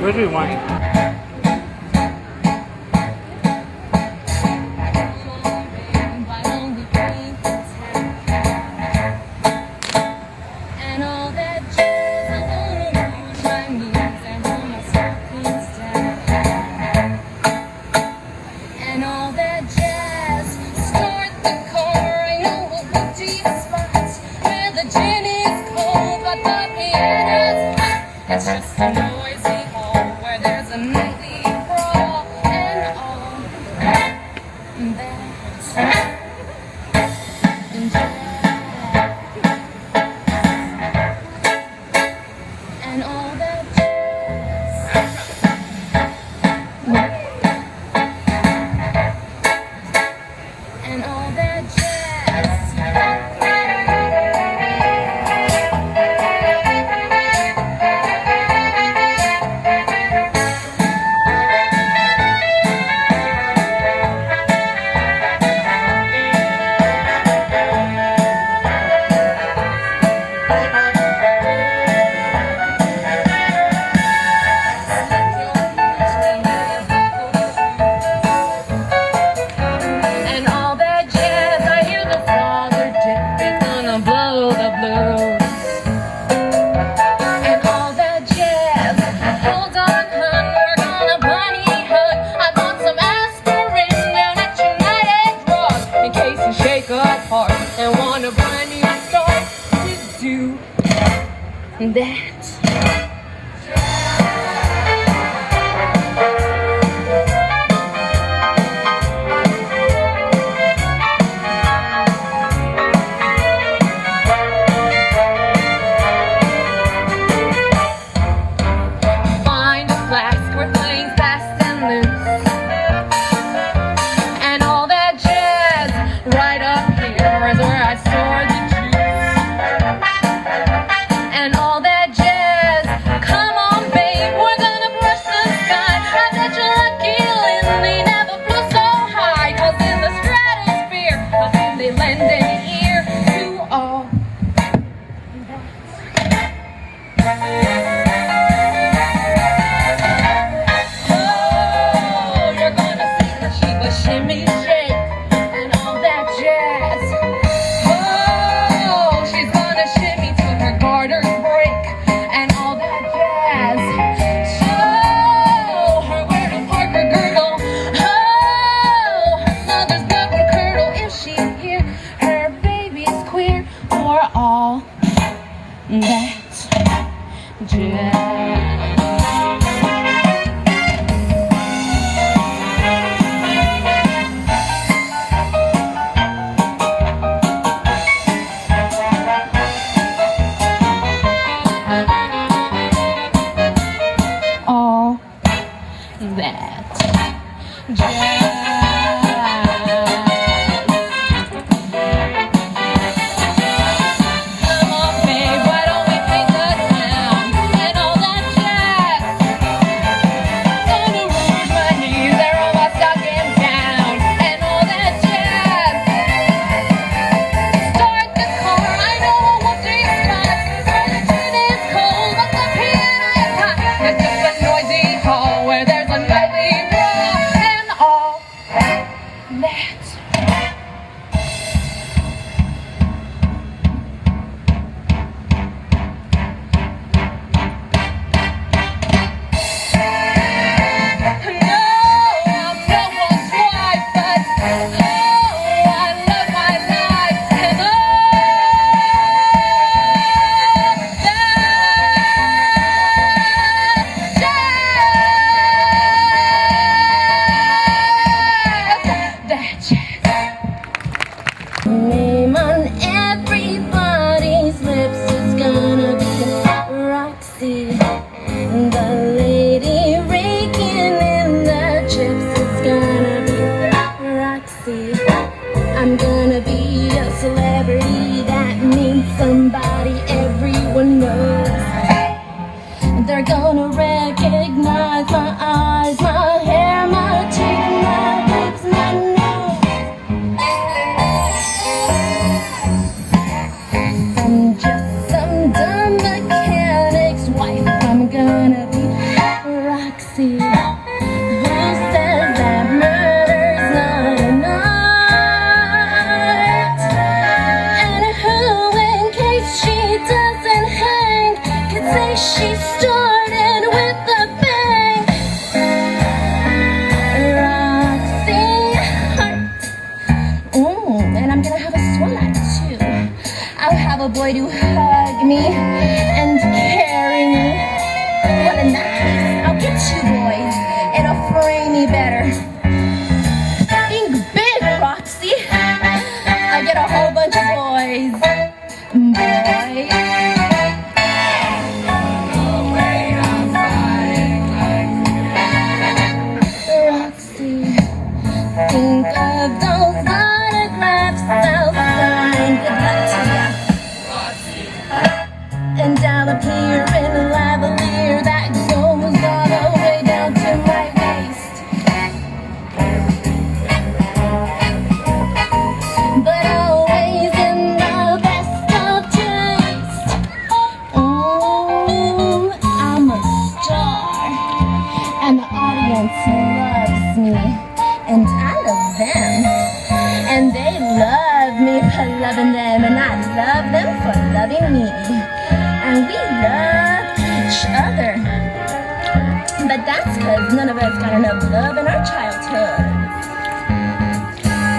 Where's rewind? And all that jazz, I'm gonna use my knees and hold my stockings down. And all that jazz, start the car. I know a witchy spot where the gin is cold, but the piano's hot. It's just a noisy hall where there's a nightly brawl. And all that's jazz. And all that jazz. And all that jazz. And all that jazz, I hear the father dip is gonna blow the blues. And all that jazz, hold on, hun, we're gonna bunny hug. I got some aspirin down at United Drugs in case you shake apart and want a brand new start to do that. Find a flask where things fast and loose. And all that jazz, right up here is where I store the juice. And all that jazz, come on babe, we're gonna brush the sky. I bet you're lucky Lindy never flew so high, 'cause in the stratosphere, I think they lend an ear to all Oh, you're gonna see the Sheba shimmy shake and all that jazz. Oh, she's gonna shimmy till her garters break and all that jazz. Show her where to park her girdle. Oh, her mother's blood would curdle if she'd hear her baby's queer for all that jazz. All that jazz. Come on, babe, why don't we paint the town and all that jazz? Gonna rouge my knees, they're all my stockings down and all that jazz. Start the car, I know a whoopty spot where the gin is cold, but the piano is hot. It's just a noisy hall where there's a nightly brawl and all joy to hug me and carry me. What a night. I'll get you boys. It'll frame me better. Think big, Roxy. I'll get a whole bunch of boys. Roxy, think of those autographs I'll sign. Good luck to ya. And I'll appear in a lavalier that goes all the way down to my waist. But always in the best of taste. Oh, I'm a star, and the audience loves me, and I love them, and they love me for loving them, and I love them for loving me, and we love each other. But that's because none of us got enough love in our childhood,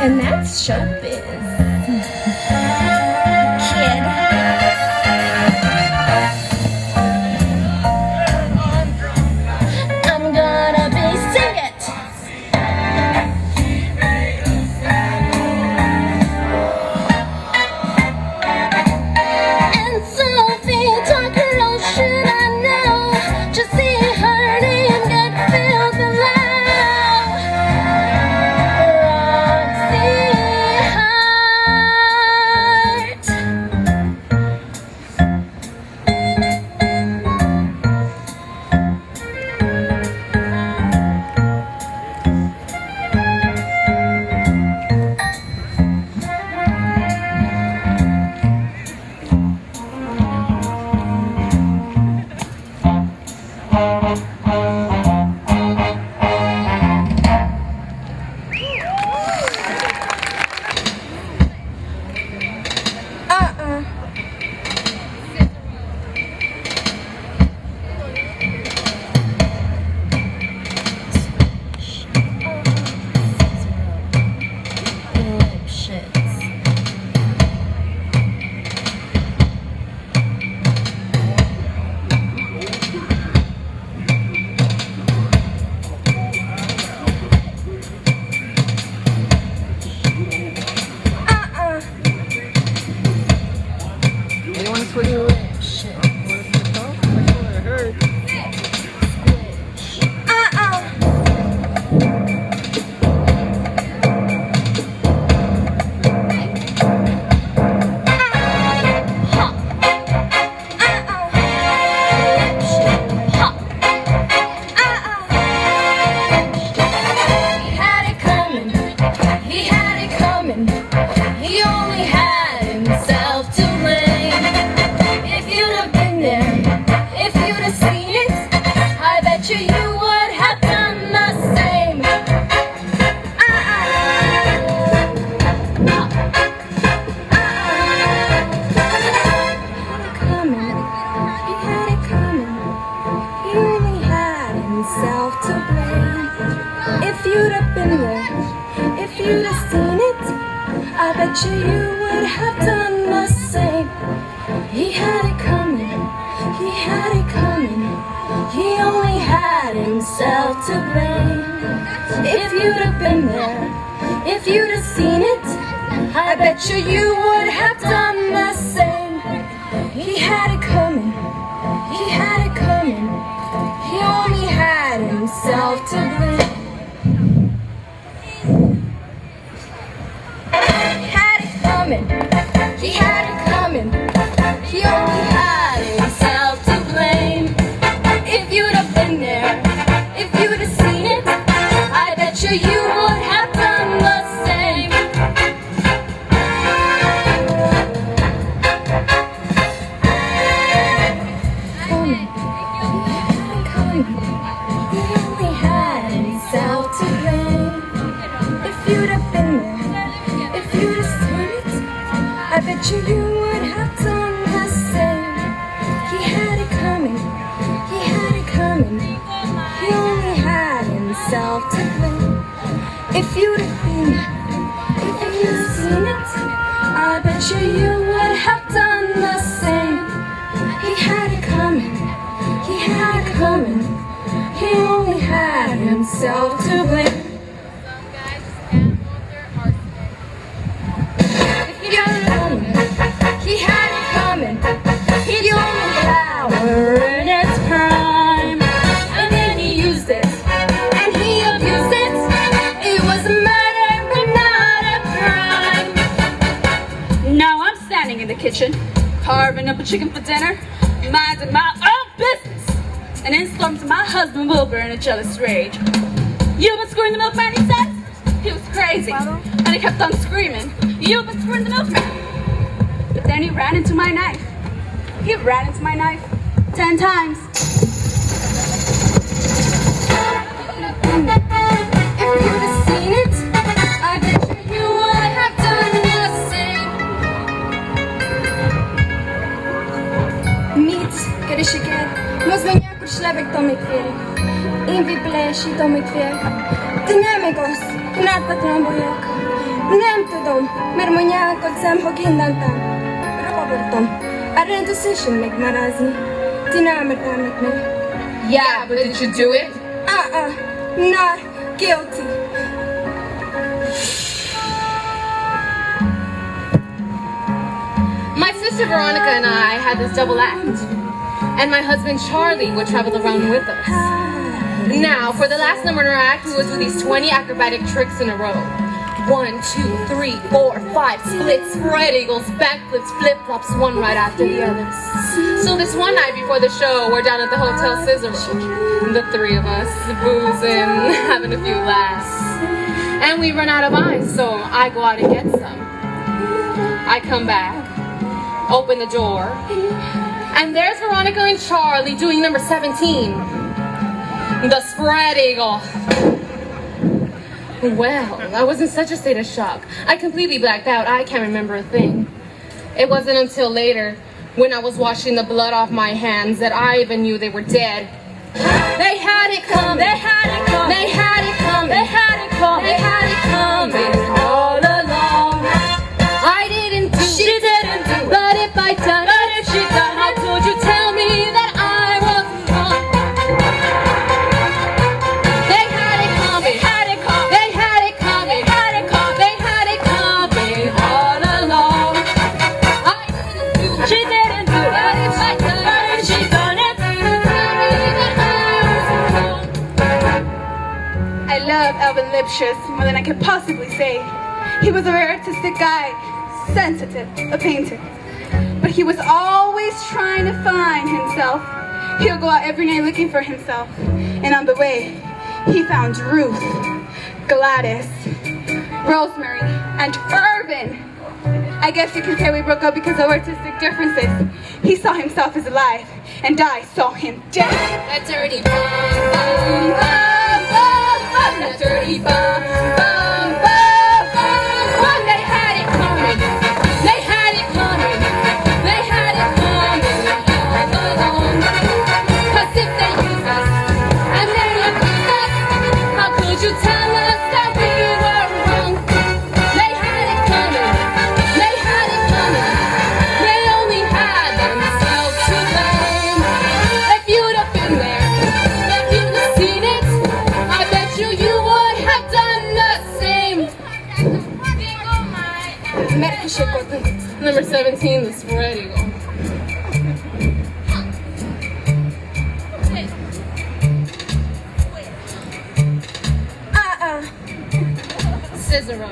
and that's showbiz, kid. I'm gonna be sing it. And Sophie Tucker, oh should I know, just see her name get filled below. Roxy Hart. Anyone switch it? I heard. He had it coming. He had it coming. He only had himself to blame. If you'd have been there, if you'd have seen it, I bet you would have done the same. He had it coming. He only had himself to blame. If you'd have been there, if you'd have seen it, I bet you would have done the same. He had it coming, he had it coming. He only had himself to blame. If you'd have been there, if you'd have seen it, I bet you would have done the same. He had it coming, he had it coming. He only had himself to blame. He had it coming, he had it coming. He only had himself to blame. If you'd have been there, if you'd have seen it, I bet you would have done the same. Coming, he only had himself to blame. If you'd have been there, if you'd have seen it, I bet you would have done the same. He had it coming, he had it coming. He only had himself to blame. If you'd have been there, if you'd have seen it, I bet you would have done the himself to blame. If he had it coming, he had it coming. He only flower in its prime, and then he used it, and he abused it. It was a murder, but not a crime. Now I'm standing in the kitchen, carving up a chicken for dinner, minding my own business, and in storms my husband Wilbur in a jealous rage. You've been screwing the milkman, he said. He was crazy, and he kept on screaming, you've been screwing the milkman. But then he ran into my knife. He ran into my knife 10 times. If you'd have seen it, I bet you would have done the same. Mit, kada shiket, mozvanja kur šlebek to mi kviri. In vi pleši to mi kviri. Dneme gos, nata trambojak. Nem tudom, mert mondják, hogy szempog innantam. Robertom. I didn't decision make marazni. Dinamit me. Yeah, but did you do it? Not guilty. My sister Veronica and I had this double act, and my husband Charlie would travel around with us. Now, for the last number in our act, we would do these 20 acrobatic tricks in a row. 1, 2, 3, 4, 5, splits, spread eagles, backflips, flip-flops, one right after the other. So this one night before the show, we're down at the Hotel Cicero, the three of us, boozing, having a few laughs. And we run out of ice, so I go out and get some. I come back, open the door, and there's Veronica and Charlie doing number 17, the spread eagle. Well, I was in such a state of shock. I completely blacked out. I can't remember a thing. It wasn't until later, when I was washing the blood off my hands, that I even knew they were dead. They had it coming. They had it coming. They had it coming. They had it coming. They had it coming all along. I didn't do. She didn't do. But if I done, but if she done, how could you tell me that I wasn't wrong? They had it coming. They had it coming. They had it coming. They had it coming. They had it coming all along. I didn't do. She didn't do. But if I done, but if she done it, tell me that I wasn't wrong. I love Alvin Lipschitz more than I could possibly say. He was a very artistic guy, sensitive, a painter. But he was always trying to find himself. He'll go out every night looking for himself. And on the way, he found Ruth, Gladys, Rosemary, and Irvin. I guess you can say we broke up because of artistic differences. He saw himself as alive, and I saw him dead. That dirty bum, bum, bum, bum, bum. That dirty bum, bum, bum, bum, bum. They had it coming. They had it coming. They had it coming all along. 'Cause if they use us and they abuse us, how could you tell us that we were wrong? They had it coming. They had it coming. They only had themselves to blame. If you'd have been there, if you'd have seen it, I bet you would have done the same. Number 17, the spread eagle. Cicero.